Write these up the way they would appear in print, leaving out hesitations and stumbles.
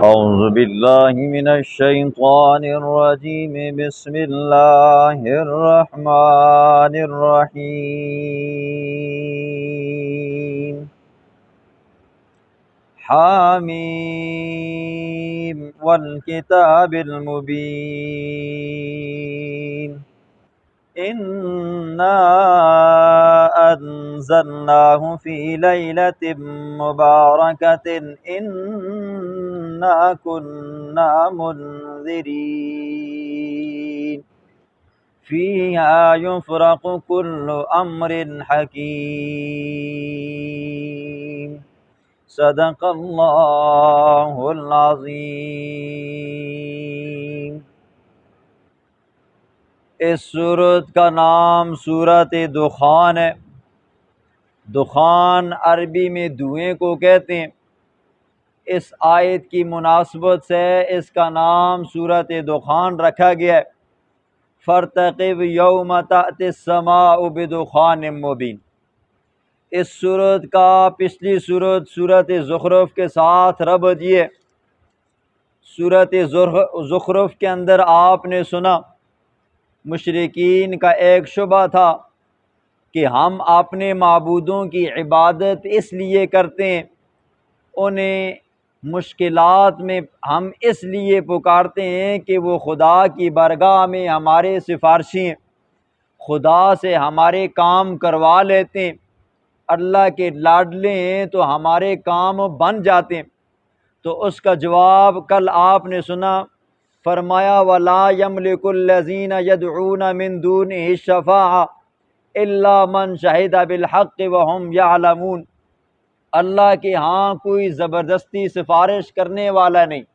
أعوذ بالله من الشيطان الرجيم بسم الله الرحمن الرحيم حاميم والكتاب المبين إنا أنزلناه في ليلة مباركة إنا كنا منذرين فيها يفرق كل أمر حكيم صدق اللہ العظیم۔ اس سورت کا نام سورت دخان ہے۔ دخان عربی میں دھوئیں کو کہتے ہیں۔ اس آیت کی مناسبت سے اس کا نام سورت دخان رکھا گیا ہے۔ فارتقب یوم تأتی السماء بدخان مبین۔ اس سورت کا پچھلی سورت زخرف کے ساتھ ربط یہ۔ سورت زخرف کے اندر آپ نے سنا مشرکین کا ایک شبہ تھا کہ ہم اپنے معبودوں کی عبادت اس لیے کرتے ہیں، انہیں مشکلات میں ہم اس لیے پکارتے ہیں کہ وہ خدا کی بارگاہ میں ہمارے سفارشی ہیں، خدا سے ہمارے کام کروا لیتے ہیں، اللہ کے لاڈلے ہیں تو ہمارے کام بن جاتے ہیں۔ تو اس کا جواب کل آپ نے سنا، فرمایا وَلَا يَمْلِكُ الَّذِينَ يَدْعُونَ مِن دُونِهِ الشَّفَاعَةَ إِلَّا مَنْ شَهِدَ بِالْحَقِّ وَهُمْ يَعْلَمُونَ۔ اللہ کے ہاں کوئی زبردستی سفارش کرنے والا نہیں۔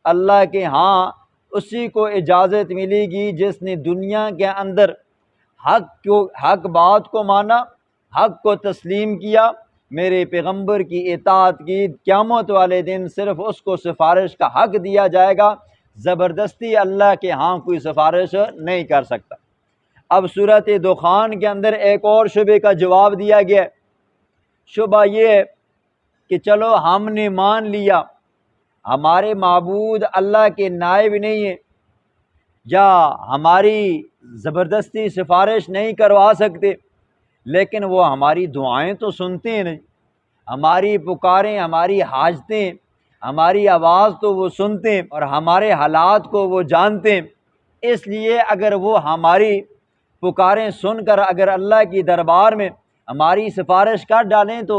اللہ کے ہاں اسی کو اجازت ملے گی جس نے دنیا کے اندر حق بات کو مانا، حق کو تسلیم کیا، میرے پیغمبر کی اطاعت کی۔ قیامت والے دن صرف اس کو سفارش کا حق دیا جائے گا، زبردستی اللہ کے ہاں کوئی سفارش نہیں کر سکتا۔ اب سورت دخان کے اندر ایک اور شبے کا جواب دیا گیا ہے۔ شبہ یہ ہے کہ چلو ہم نے مان لیا ہمارے معبود اللہ کے نائب نہیں ہیں، یا ہماری زبردستی سفارش نہیں کروا سکتے، لیکن وہ ہماری دعائیں تو سنتے ہیں نہیں، ہماری پکاریں، ہماری حاجتیں، ہماری آواز تو وہ سنتے ہیں اور ہمارے حالات کو وہ جانتے ہیں۔ اس لیے اگر وہ ہماری پکاریں سن کر اگر اللہ کی دربار میں ہماری سفارش کر ڈالیں تو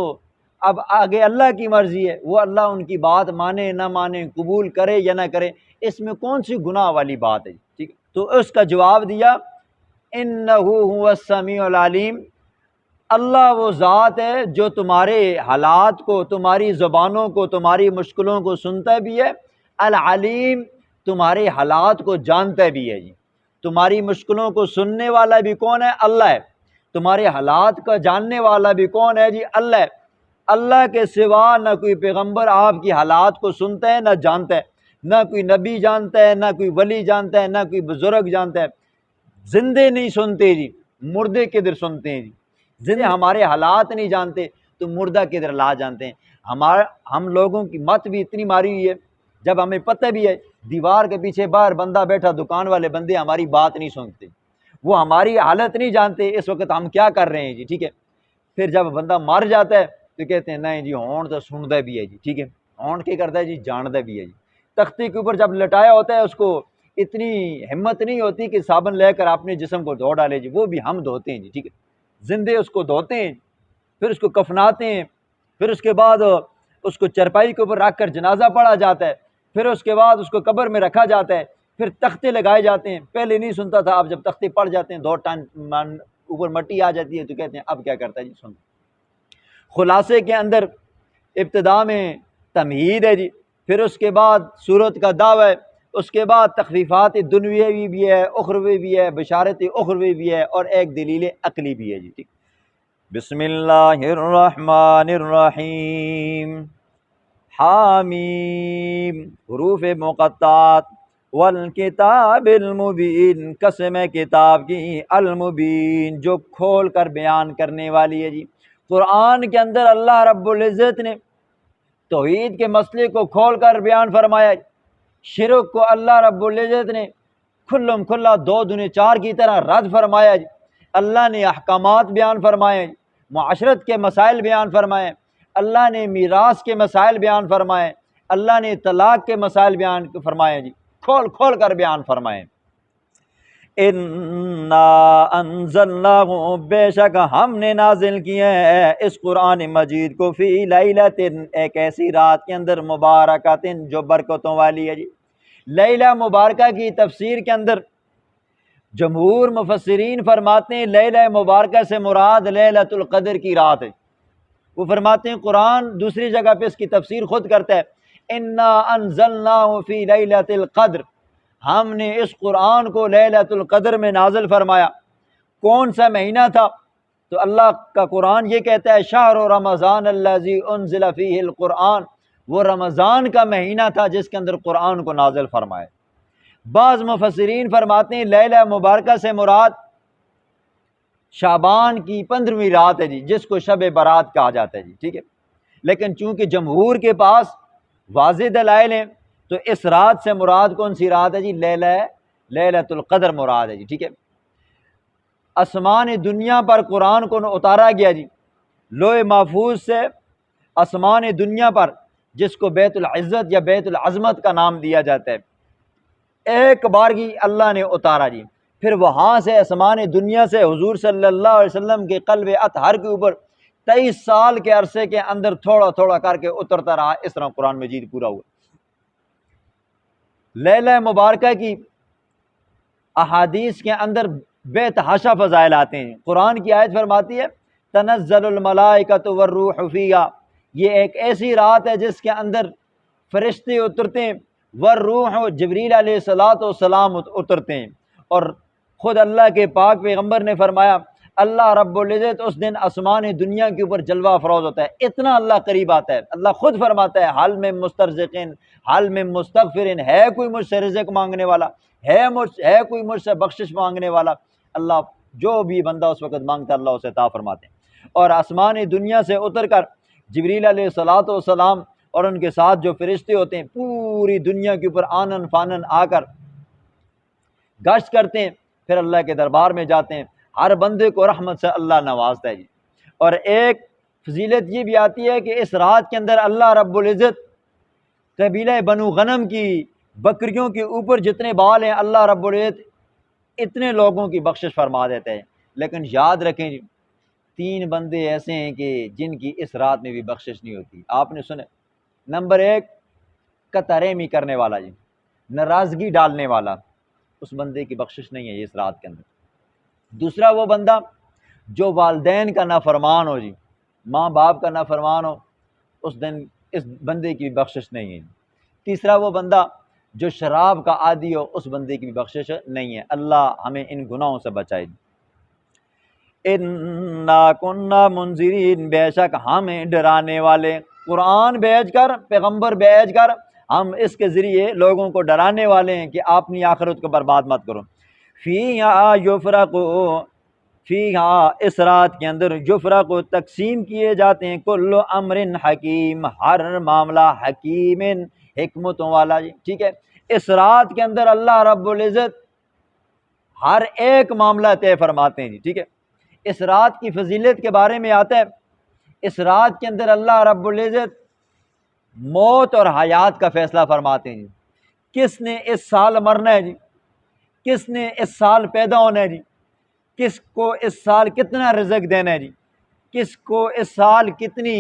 اب آگے اللہ کی مرضی ہے، وہ اللہ ان کی بات مانے نہ مانے، قبول کرے یا نہ کرے، اس میں کون سی گناہ والی بات ہے؟ ٹھیک ہے، تو اس کا جواب دیا انہ هو السمیع العلیم، اللہ وہ ذات ہے جو تمہارے حالات کو، تمہاری زبانوں کو، تمہاری مشکلوں کو سنتا بھی ہے، العلیم تمہارے حالات کو جانتا بھی ہے۔ جی تمہاری مشکلوں کو سننے والا بھی کون ہے؟ اللہ ہے۔ تمہارے حالات کا جاننے والا بھی کون ہے؟ جی اللہ ہے۔ اللہ کے سوا نہ کوئی پیغمبر آپ کی حالات کو سنتا ہے نہ جانتا ہے، نہ کوئی نبی جانتا ہے، نہ کوئی ولی جانتا ہے، نہ کوئی بزرگ جانتا ہے۔ زندے نہیں سنتے جی، مردے کدھر سنتے ہیں جی؟ زندے ہمارے حالات نہیں جانتے تو مردہ کدھر لا جانتے ہیں؟ ہم لوگوں کی مت بھی اتنی ماری ہوئی ہے، جب ہمیں پتہ بھی ہے دیوار کے پیچھے باہر بندہ بیٹھا، دکان والے بندے ہماری بات نہیں سنتے، وہ ہماری حالت نہیں جانتے اس وقت ہم کیا کر رہے ہیں جی، ٹھیک ہے۔ پھر جب بندہ مر جاتا ہے تو کہتے ہیں نہیں جی ہون تو سنتا بھی ہے جی، ٹھیک ہے، ہون کیا کرتا ہے جی؟ جانتا بھی ہے جی۔ تختے کے اوپر جب لٹایا ہوتا ہے اس کو اتنی ہمت نہیں ہوتی کہ صابن لے کر اپنے جسم کو دھو ڈالے جی، وہ بھی ہم دھوتے ہیں جی، ٹھیک ہے۔ زندے اس کو دھوتے ہیں، پھر اس کو کفناتے ہیں، پھر اس کے بعد اس کو چرپائی کے اوپر رکھ کر جنازہ پڑھا جاتا ہے، پھر اس کے بعد اس کو قبر میں رکھا جاتا ہے، پھر تختے لگائے جاتے ہیں۔ پہلے نہیں سنتا تھا، اب جب تختے پڑ جاتے ہیں، 2 ٹن اوپر مٹی آ جاتی ہے تو کہتے ہیں اب کیا کرتا ہے جی؟ سن۔ خلاصے کے اندر ابتدا میں تمہید ہے جی، پھر اس کے بعد سورت کا دعویٰ ہے، اس کے بعد تخفیفات دنیاوی بھی ہے، اخروی بھی ہے، بشارت اخروی بھی ہے، اور ایک دلیل عقلی بھی ہے جی، ٹھیک۔ بسم اللہ الرحمن الرحیم، حامیم، حروف مقطعات، والکتاب المبین، قسم کتاب کی، المبین جو کھول کر بیان کرنے والی ہے جی۔ قرآن کے اندر اللہ رب العزت نے توحید کے مسئلے کو کھول کر بیان فرمایا، شرک کو اللہ رب العزت نے کھلم کھلا 2 دنے 4 کی طرح رد فرمایا جی۔ اللہ نے احکامات بیان فرمائے، معاشرت کے مسائل بیان فرمائے، اللہ نے میراث کے مسائل بیان فرمائے، اللہ نے طلاق کے مسائل بیان فرمائے جی، کھول کھول کر بیان فرمائے۔ انا انزلناہ، بے شک ہم نے نازل کیا ہے اس قرآن مجید کو، فی لیلۃ، ایک ایسی رات کے اندر، مبارکۃ، جو برکتوں والی ہے جی۔ لیلہ مبارکہ کی تفسیر کے اندر جمہور مفسرین فرماتے ہیں لیلہ مبارکہ سے مراد لیلۃ القدر کی رات ہے۔ وہ فرماتے ہیں قرآن دوسری جگہ پہ اس کی تفسیر خود کرتا ہے، انا انزلناہ فی لیلۃ القدر، ہم نے اس قرآن کو لیلۃ القدر میں نازل فرمایا۔ کون سا مہینہ تھا؟ تو اللہ کا قرآن یہ کہتا ہے شہر رمضان الذی انزل فیہ القرآن، وہ رمضان کا مہینہ تھا جس کے اندر قرآن کو نازل فرمایا۔ بعض مفسرین فرماتے ہیں لیلہ مبارکہ سے مراد شعبان کی 15ویں رات ہے جی، جس کو شب برات کہا جاتا ہے جی، ٹھیک ہے۔ لیکن چونکہ جمہور کے پاس واضح دلائل ہیں تو اس رات سے مراد کون سی رات ہے جی؟ لیلۃ القدر مراد ہے جی، ٹھیک ہے۔ آسمان دنیا پر قرآن کو اتارا گیا جی، لوح محفوظ سے آسمان دنیا پر، جس کو بیت العزت یا بیت العظمت کا نام دیا جاتا ہے، ایک بارگی اللہ نے اتارا جی۔ پھر وہاں سے آسمان دنیا سے حضور صلی اللہ علیہ وسلم کے قلب اطہر کے اوپر 23 سال کے عرصے کے اندر تھوڑا تھوڑا کر کے اترتا رہا، اس طرح قرآن مجید پورا ہوا۔ لیلہ مبارکہ کی احادیث کے اندر بے تحاشا فضائل آتے ہیں۔ قرآن کی آیت فرماتی ہے تنزل الملائکۃ والروح فیہا، یہ ایک ایسی رات ہے جس کے اندر فرشتے اترتے ہیں، والروح، جبریل علیہ السلام اترتے ہیں، اور خود اللہ کے پاک پیغمبر نے فرمایا اللہ رب العزت اس دن آسمان دنیا کے اوپر جلوہ افروز ہوتا ہے، اتنا اللہ قریب آتا ہے۔ اللہ خود فرماتا ہے حل من مسترزقین، حل من مستغفرین، ہے کوئی مجھ سے رزق مانگنے والا، ہے کوئی مجھ سے بخشش مانگنے والا۔ اللہ جو بھی بندہ اس وقت مانگتا ہے اللہ اسے عطا فرماتے ہیں۔ اور آسمان دنیا سے اتر کر جبریل علیہ السلام اور ان کے ساتھ جو فرشتے ہوتے ہیں پوری دنیا کے اوپر آنن فانن آ کر گشت کرتے ہیں، پھر اللہ کے دربار میں جاتے ہیں، ہر بندے کو رحمت سے اللہ نوازتا ہے جی۔ اور ایک فضیلت یہ بھی آتی ہے کہ اس رات کے اندر اللہ رب العزت قبیلہ بنو غنم کی بکریوں کے اوپر جتنے بال ہیں اللہ رب العزت اتنے لوگوں کی بخشش فرما دیتے ہیں۔ لیکن یاد رکھیں جی 3 بندے ایسے ہیں کہ جن کی اس رات میں بھی بخشش نہیں ہوتی۔ آپ نے سنے، نمبر 1 قطرحمی کرنے والا جی، ناراضگی ڈالنے والا، اس بندے کی بخشش نہیں ہے اس رات کے اندر۔ دوسرا وہ بندہ جو والدین کا نافرمان ہو جی، ماں باپ کا نافرمان ہو، اس دن اس بندے کی بخشش نہیں ہے۔ تیسرا وہ بندہ جو شراب کا عادی ہو، اس بندے کی بھی بخشش نہیں ہے۔ اللہ ہمیں ان گناہوں سے بچائے۔ انا کننا منذرین، بے شک ہمیں ڈرانے والے، قرآن بھیج کر، پیغمبر بھیج کر ہم اس کے ذریعے لوگوں کو ڈرانے والے ہیں کہ آپ اپنی آخرت کو برباد مت کرو۔ فیہا یفرق، فیہا اس رات کے اندر، یفرق تقسیم کیے جاتے ہیں، کل امر حکیم، ہر معاملہ حکیم حکمتوں والا جی، ٹھیک ہے۔ اس رات کے اندر اللہ رب العزت ہر ایک معاملہ طے فرماتے ہیں جی، ٹھیک ہے۔ اس رات کی فضیلت کے بارے میں آتا ہے اس رات کے اندر اللہ رب العزت موت اور حیات کا فیصلہ فرماتے ہیں جی۔ کس نے اس سال مرنا ہے جی، کس نے اس سال پیدا ہونا ہے جی، کس کو اس سال کتنا رزق دینا ہے جی، کس کو اس سال کتنی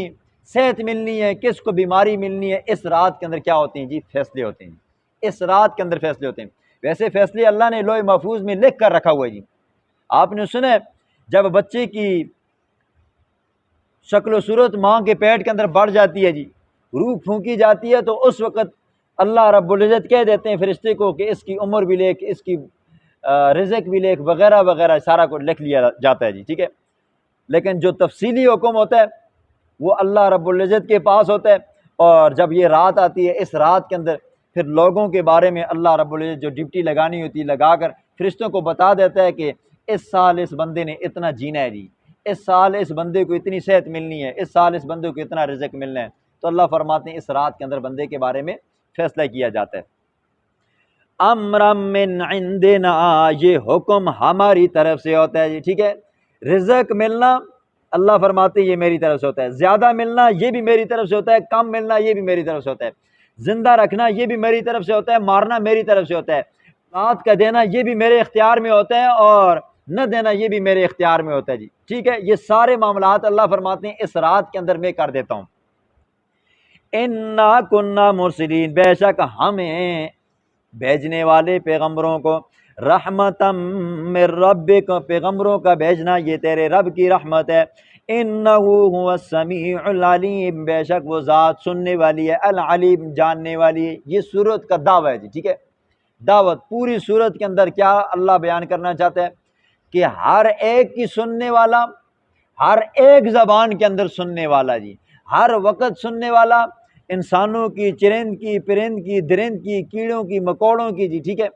صحت ملنی ہے، کس کو بیماری ملنی ہے، اس رات کے اندر کیا ہوتے ہیں جی؟ فیصلے ہوتے ہیں جی، اس رات کے اندر فیصلے ہوتے ہیں۔ ویسے فیصلے اللہ نے لوح محفوظ میں لکھ کر رکھا ہوا ہے جی۔ آپ نے سنا جب بچے کی شکل و صورت ماں کے پیٹ کے اندر بڑھ جاتی ہے جی، روح پھونکی جاتی ہے، تو اس وقت اللہ رب العزت کہہ دیتے ہیں فرشتے کو کہ اس کی عمر بھی لکھ، اس کی رزق بھی لکھ، وغیرہ وغیرہ، سارا کچھ لکھ لیا جاتا ہے جی، ٹھیک ہے۔ لیکن جو تفصیلی حکم ہوتا ہے وہ اللہ رب العزت کے پاس ہوتا ہے، اور جب یہ رات آتی ہے اس رات کے اندر پھر لوگوں کے بارے میں اللہ رب العزت جو ڈیوٹی لگانی ہوتی ہے لگا کر فرشتوں کو بتا دیتا ہے کہ اس سال اس بندے نے اتنا جینا ہے جی، اس سال اس بندے کو اتنی صحت ملنی ہے، اس سال اس بندے کو اتنا رزق ملنا ہے، تو اللہ فرماتے ہیں اس رات کے اندر بندے کے بارے میں فیصلہ کیا جاتا ہے۔ امرا من عندنا، یہ حکم ہماری طرف سے ہوتا ہے جی، ٹھیک ہے۔ رزق ملنا اللہ فرماتے ہیں یہ میری طرف سے ہوتا ہے، زیادہ ملنا یہ بھی میری طرف سے ہوتا ہے، کم ملنا یہ بھی میری طرف سے ہوتا ہے، زندہ رکھنا یہ بھی میری طرف سے ہوتا ہے، مارنا میری طرف سے ہوتا ہے، رات کا دینا یہ بھی میرے اختیار میں ہوتا ہے، اور نہ دینا یہ بھی میرے اختیار میں ہوتا ہے جی، ٹھیک ہے۔ یہ سارے معاملات اللہ فرماتے ہیں اس رات کے اندر میں کر دیتا ہوں۔ انا کننا مرسلین، بے شک ہمیں بھیجنے والے پیغمبروں کو، رحمتم من ربک، پیغمبروں کا بھیجنا یہ تیرے رب کی رحمت ہے۔ انہ هو السمیع العلیم، بے شک وہ ذات سننے والی ہے، العلیم جاننے والی ہے۔ یہ سورت کا دعویٰ ہے جی، ٹھیک ہے۔ دعوت پوری سورت کے اندر کیا اللہ بیان کرنا چاہتا ہے کہ ہر ایک کی سننے والا، ہر ایک زبان کے اندر سننے والا جی، ہر وقت سننے والا، انسانوں کی، چرند کی، پرند کی، درند کی، کیڑوں کی، مکوڑوں کی جی، ٹھیک ہے،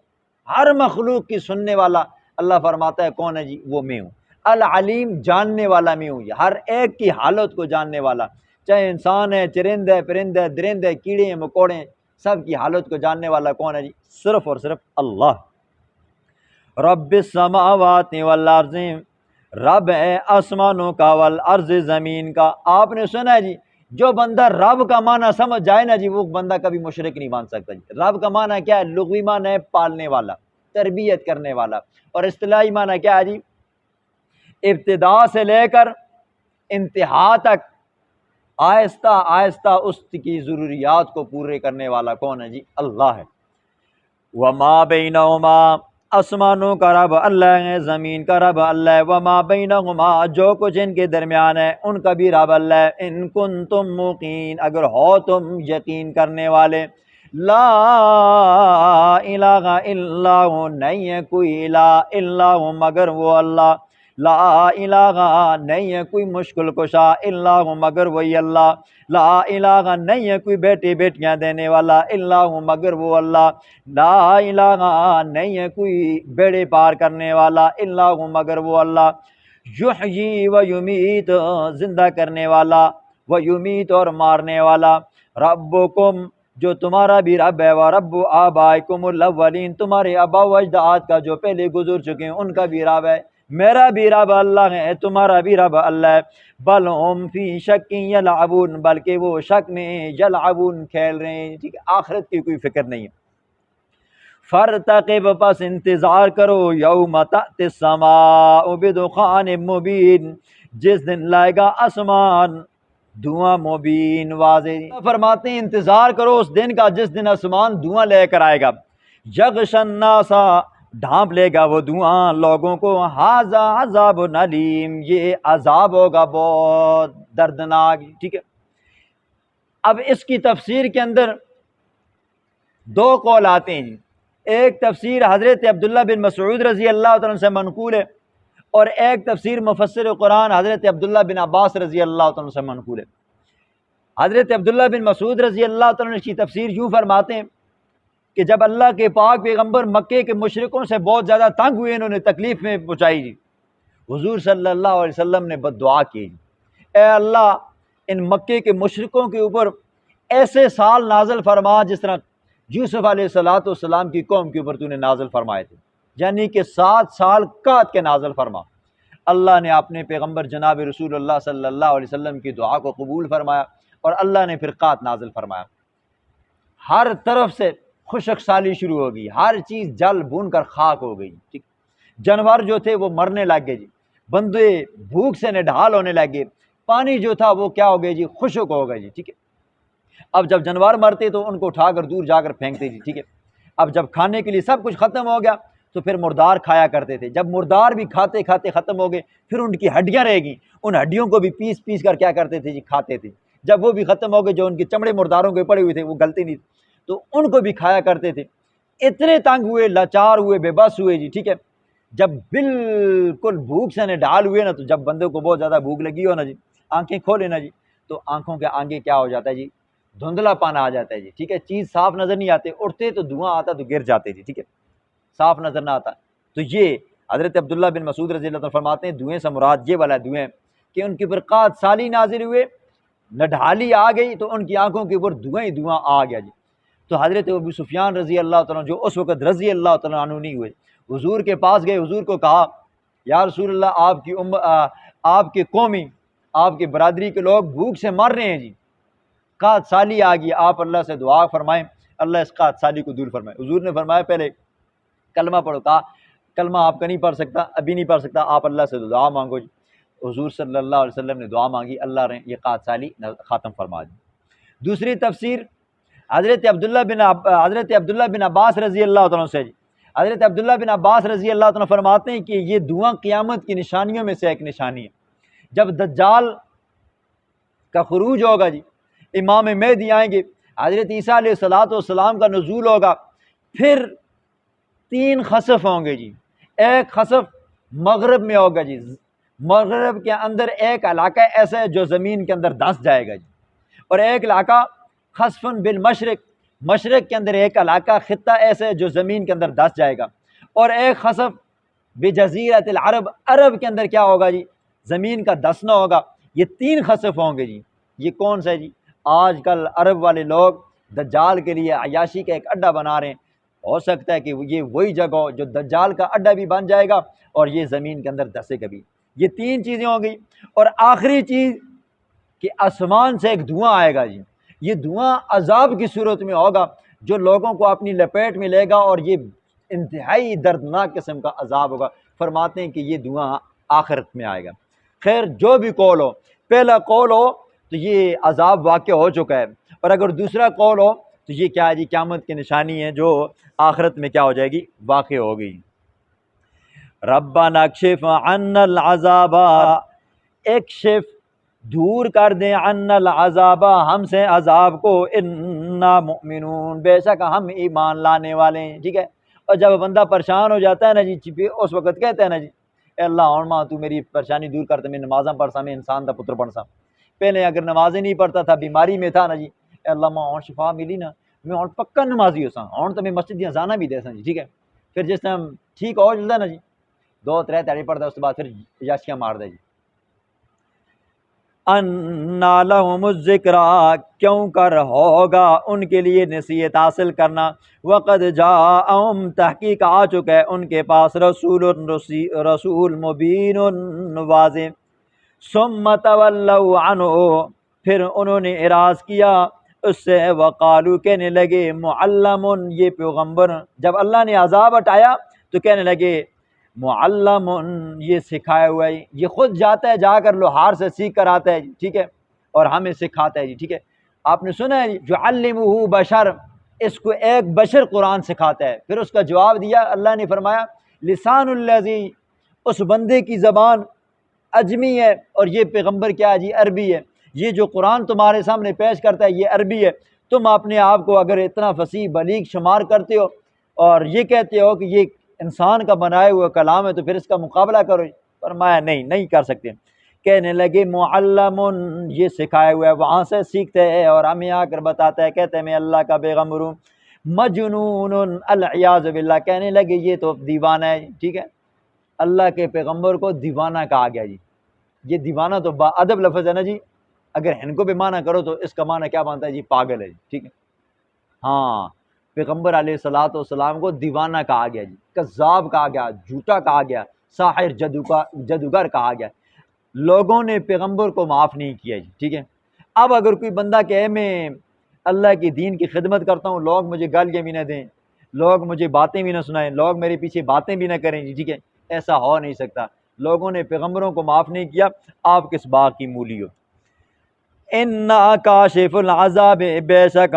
ہر مخلوق کی سننے والا اللہ فرماتا ہے کون ہے جی؟ وہ میں ہوں۔ العلیم جاننے والا میں ہوں، ہر ایک کی حالت کو جاننے والا، چاہے انسان ہے، چرند ہے، پرند ہے، درند ہے، کیڑے ہیں، مکوڑے ہیں، سب کی حالت کو جاننے والا کون ہے جی؟ صرف اور صرف اللہ۔ رب السماوات والارض، رب ہے آسمانوں کا، والارض زمین کا۔ آپ نے سنا ہے جی، جو بندہ رب کا معنی سمجھ جائے نا جی، وہ بندہ کبھی مشرک نہیں بن سکتا جی۔ رب کا معنی کیا ہے؟ لغوی معنی ہے پالنے والا، تربیت کرنے والا، اور اصطلاحی معنی کیا ہے جی؟ ابتدا سے لے کر انتہا تک آہستہ آہستہ اس کی ضروریات کو پورے کرنے والا کون ہے جی؟ اللہ ہے۔ وما بینہما، آسمانوں کا رب اللہ ہے، زمین کا رب اللہ ہے، وما بینہما، جو کچھ ان کے درمیان ہے ان کا بھی رب اللہ ہے۔ ان کنتم موقین، اگر ہو تم یقین کرنے والے، لا الہ الا ہو، نہیں ہے کوئی الہ الا ہو مگر وہ اللہ، لا الہ نہیں ہے کوئی مشکل کشا الا ہو مگر وہی اللہ، لا الہ نہیں ہے کوئی بیٹے بیٹیاں دینے والا الا ہو مگر وہ اللہ، لا الہ نہیں ہے کوئی بیڑے پار کرنے والا الا ہو مگر وہ اللہ، یحیی و یمیت، زندہ کرنے والا، و یمیت اور مارنے والا، ربکم جو تمہارا بھی رب ہے، و رب آبائکم الاولین، تمہارے آبا و اجداد کا جو پہلے گزر چکے ہیں ان کا بھی رب ہے، میرا بھی رب اللہ ہے، تمہارا بھی رب اللہ ہے، بل ہم فی شک یلعبون، بلکہ وہ شک میں یلعبون کھیل رہے ہیں، ٹھیک ہے، آخرت کی کوئی فکر نہیں ہے۔ فرتقب، پس انتظار کرو، یوم تأتی السماء بدخان مبین، جس دن لائے گا آسمان دھواں مبین واضح۔ فرماتے ہیں انتظار کرو اس دن کا جس دن آسمان دھواں لے کر آئے گا، یغشی الناس، ڈھانپ لے گا وہ دھواں لوگوں کو، ھذا عذاب علیم، یہ عذاب ہوگا بہت دردناک، ٹھیک ہے۔ اب اس کی تفسیر کے اندر دو قول آتے ہیں، ایک تفسیر حضرت عبداللہ بن مسعود رضی اللہ تعالیٰ عنہ سے منقول ہے، اور ایک تفسیر مفسر قرآن حضرت عبداللہ بن عباس رضی اللہ تعالیٰ عنہ سے منقول ہے۔ حضرت عبداللہ بن مسعود رضی اللہ تعالیٰ عنہ کی تفسیر یوں فرماتے ہیں کہ جب اللہ کے پاک پیغمبر مکے کے مشرکوں سے بہت زیادہ تنگ ہوئے، انہوں نے تکلیف میں پہنچائی جی، حضور صلی اللہ علیہ وسلم نے بد دعا کی، اے اللہ ان مکے کے مشرکوں کے اوپر ایسے سال نازل فرما جس طرح یوسف علیہ السلام کی قوم کے اوپر تو نے نازل فرمائے تھے، یعنی کہ 7 سال قحط کے نازل فرما۔ اللہ نے اپنے پیغمبر جناب رسول اللہ صلی اللہ علیہ وسلم کی دعا کو قبول فرمایا، اور اللہ نے پھر قحط نازل فرمایا، ہر طرف سے خشک سالی شروع ہو گئی، ہر چیز جل بھون کر خاک ہو گئی، ٹھیک، جانور جو تھے وہ مرنے لگ گئے جی، بندے بھوک سے نڈھال ہونے لگے، پانی جو تھا وہ کیا ہو گیا جی؟ خشک ہو گیا جی، ٹھیک ہے۔ اب جب جانور مرتے تو ان کو اٹھا کر دور جا کر پھینکتے جی، ٹھیک ہے۔ اب جب کھانے کے لیے سب کچھ ختم ہو گیا تو پھر مردار کھایا کرتے تھے، جب مردار بھی کھاتے کھاتے ختم ہو گئے، پھر ان کی ہڈیاں رہ گئیں، ان ہڈیوں کو بھی پیس پیس کر کیا کرتے تھے جی؟ کھاتے تھے۔ جب وہ بھی ختم ہو گئے، جو ان کے چمڑے مرداروں کے پڑے ہوئے تھے وہ گلتے نہیں، تو ان کو بھی کھایا کرتے تھے۔ اتنے تنگ ہوئے، لاچار ہوئے، بے بس ہوئے جی، ٹھیک ہے۔ جب بالکل بھوک سے نڈھال ہوئے نا، تو جب بندے کو بہت زیادہ بھوک لگی ہو نا جی، آنکھیں کھولے نا جی، تو آنکھوں کے آگے کیا ہو جاتا ہے جی؟ دھندلا پن آ جاتا ہے جی، ٹھیک ہے، چیز صاف نظر نہیں آتے، اٹھتے تو دھواں آتا تو گر جاتے جی، ٹھیک ہے، صاف نظر نہ آتا۔ تو یہ حضرت عبداللہ بن مسعود رضی اللہ عنہ فرماتے ہیں دھوئیں سے مراد یہ والا دھوئیں کہ ان کے اوپر قحط سالی نازل ہوئے، نڈھالی آ گئی تو ان کی آنکھوں کے اوپر دھواں ہی دھواں آ گیا جی۔ تو حضرت ابو سفیان رضی اللہ تعالیٰ جو اس وقت رضی اللہ تعالیٰ عنہ نہیں ہوئے، حضور کے پاس گئے، حضور کو کہا یا رسول اللہ آپ کے قومی، آپ کے برادری کے لوگ بھوک سے مر رہے ہیں جی، قحط سالی آ گئی، آپ اللہ سے دعا فرمائیں اللہ اس قحط سالی کو دور فرمائے۔ حضور نے فرمایا پہلے کلمہ پڑھو، کہا کلمہ آپ کا نہیں پڑھ سکتا، ابھی نہیں پڑھ سکتا، آپ اللہ سے دعا مانگو جی۔ حضور صلی اللہ علیہ وسلم نے دعا مانگی، اللہ نے یہ قحط سالی ختم فرما دی۔ دوسری تفسیر حضرت عبداللہ بن عباس رضی اللہ تعالیٰ سے جی، حضرت عبداللہ بن عباس رضی اللہ تعالیٰ فرماتے ہیں کہ یہ دھواں قیامت کی نشانیوں میں سے ایک نشانی ہے۔ جب دجال کا خروج ہوگا جی، امام مہدی آئیں گے، حضرت عیسیٰ علیہ السلام کا نزول ہوگا، پھر 3 خسف ہوں گے جی۔ ایک خسف مغرب میں ہوگا جی، مغرب کے اندر ایک علاقہ ایسا ہے جو زمین کے اندر دھنس جائے گا جی، اور ایک علاقہ خسفن بالمشرق، مشرق کے اندر ایک علاقہ خطہ ایسا ہے جو زمین کے اندر دھنس جائے گا، اور ایک خسف بجزیرۃ العرب، عرب کے اندر کیا ہوگا جی، زمین کا دھسنا ہوگا۔ یہ 3 خسف ہوں گے جی۔ یہ کون سا ہے جی؟ آج کل عرب والے لوگ دجال کے لیے عیاشی کا ایک اڈہ بنا رہے ہیں، ہو سکتا ہے کہ یہ وہی جگہ ہو جو دجال کا اڈہ بھی بن جائے گا اور یہ زمین کے اندر دھسے گا بھی۔ یہ 3 چیزیں ہوں گی، اور آخری چیز کہ آسمان سے ایک دھواں آئے گا جی۔ یہ دھواں عذاب کی صورت میں ہوگا جو لوگوں کو اپنی لپیٹ میں لے گا، اور یہ انتہائی دردناک قسم کا عذاب ہوگا۔ فرماتے ہیں کہ یہ دھواں آخرت میں آئے گا۔ خیر جو بھی قول ہو، پہلا قول ہو تو یہ عذاب واقع ہو چکا ہے، اور اگر دوسرا قول ہو تو یہ کیا ہے جی، قیامت کی نشانی ہے جو آخرت میں کیا ہو جائے گی، واقع ہوگی۔ ربنا اکشف عنا العذاب، اکشف دور کر دیں، عنا العذاب ہم سے عذاب کو، انا مؤمنون بے شک ہم ایمان لانے والے ہیں، ٹھیک ہے۔ اور جب بندہ پریشان ہو جاتا ہے نا جی، اس وقت کہتا ہے نا جی اے اللہ ہن ماں تو میری پریشانی دور کرتے، میں نمازاں پڑھ سا، میں انسان دا پتر بن سا۔ پہلے اگر نمازیں نہیں پڑھتا تھا، بیماری میں تھا نا جی، اے اللہ ماں ہن شفا ملی نا، میں ہن پکا نمازی ہو سا، ہن تو میں مسجد دیاں جانا بھی دے سا جی، ٹھیک ہے۔ پھر جس ٹائم ٹھیک ہو جلدا نا جی، 2-3 تہاڑی پڑھتا، اس کے بعد پھر یاشیاں مار دے جی۔ انا لہم الذکریٰ، کیوں کر ہوگا ان کے لیے نصیحت حاصل کرنا، وقد جاءہم تحقیق آ چکا ہے ان کے پاس رسول مبین واضح، ثم تولوا عنہ، پھر انہوں نے اعراض کیا اس سے، وقالو کہنے لگے معلم، یہ پیغمبر، جب اللہ نے عذاب ہٹایا تو کہنے لگے معلم، یہ سکھایا ہوا ہے، یہ خود جاتا ہے جا کر لوہار سے سیکھ کر آتا ہے جی، ٹھیک ہے، اور ہمیں سکھاتا ہے جی، ٹھیک ہے۔ آپ نے سنا ہے جو علمہ بشر، اس کو ایک بشر قرآن سکھاتا ہے۔ پھر اس کا جواب دیا، اللہ نے فرمایا لسان الذی، اس بندے کی زبان اجمی ہے، اور یہ پیغمبر کیا ہے جی، عربی ہے۔ یہ جو قرآن تمہارے سامنے پیش کرتا ہے یہ عربی ہے، تم اپنے آپ کو اگر اتنا فصیح بلیغ شمار کرتے ہو اور یہ کہتے ہو کہ یہ انسان کا بنایا ہوا کلام ہے تو پھر اس کا مقابلہ کرو۔ فرمایا نہیں کر سکتے۔ کہنے لگے معلم، یہ سکھایا ہوا ہے، وہاں سے سیکھتے ہیں اور ہمیں آ کر بتاتا ہے، کہتے ہیں میں اللہ کا پیغمبر ہوں۔ مجنون، العیاذ باللہ، کہنے لگے یہ تو دیوانہ ہے، ٹھیک ہے۔ اللہ کے پیغمبر کو دیوانہ کہا گیا جی۔ یہ دیوانہ تو با ادب لفظ ہے نا جی، اگر ان کو بھی معنی کرو تو اس کا معنی کیا بنتا ہے جی، پاگل ہے جی، ٹھیک ہے۔ ہاں، پیغمبر علیہ الصلوۃ والسلام کو دیوانہ کہا گیا جی، کذاب کہا گیا، جھوٹا کہا گیا، ساحر جادوگر کہا گیا۔ لوگوں نے پیغمبر کو معاف نہیں کیا جی، ٹھیک ہے۔ اب اگر کوئی بندہ کہے میں اللہ کی دین کی خدمت کرتا ہوں، لوگ مجھے گالیاں بھی نہ دیں، لوگ مجھے باتیں بھی نہ سنائیں، لوگ میرے پیچھے باتیں بھی نہ کریں جی، ٹھیک ہے، ایسا ہو نہیں سکتا۔ لوگوں نے پیغمبروں کو معاف نہیں کیا، آپ کس بات کی مولی ہو۔ انا کاشف العذاب، بے شک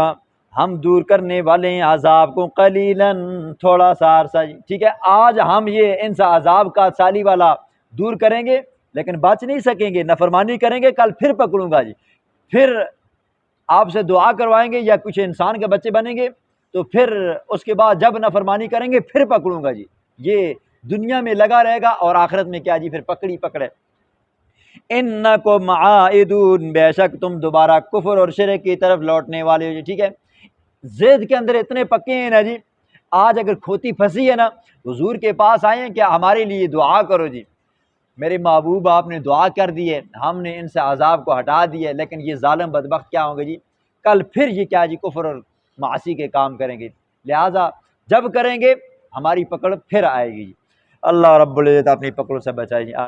ہم دور کرنے والے ہیں عذاب کو، قلیلاً، تھوڑا سا عرصہ جی، ٹھیک ہے۔ آج ہم یہ ان سے عذاب کا سالی والا دور کریں گے لیکن بچ نہیں سکیں گے، نافرمانی کریں گے، کل پھر پکڑوں گا جی، پھر آپ سے دعا کروائیں گے یا کچھ انسان کے بچے بنیں گے تو پھر اس کے بعد جب نافرمانی کریں گے پھر پکڑوں گا جی۔ یہ دنیا میں لگا رہے گا اور آخرت میں کیا جی، پھر پکڑی پکڑے۔ انکم عائدون، بے شک تم دوبارہ کفر اور شرک کی طرف لوٹنے والے ہو جی، ٹھیک ہے۔ زید کے اندر اتنے پکے ہیں نا جی، آج اگر کھوتی پھنسی ہے نا، حضور کے پاس آئے ہیں کہ ہمارے لیے دعا کرو جی، میرے محبوب آپ نے دعا کر دی ہے، ہم نے ان سے عذاب کو ہٹا دیا ہے، لیکن یہ ظالم بدبخت کیا ہوں گے جی؟ کل پھر یہ کیا جی کفر اور معاصی کے کام کریں گے، لہٰذا جب کریں گے ہماری پکڑ پھر آئے گی جی۔ اللہ رب العزت اپنی پکڑوں سے بچائے جی۔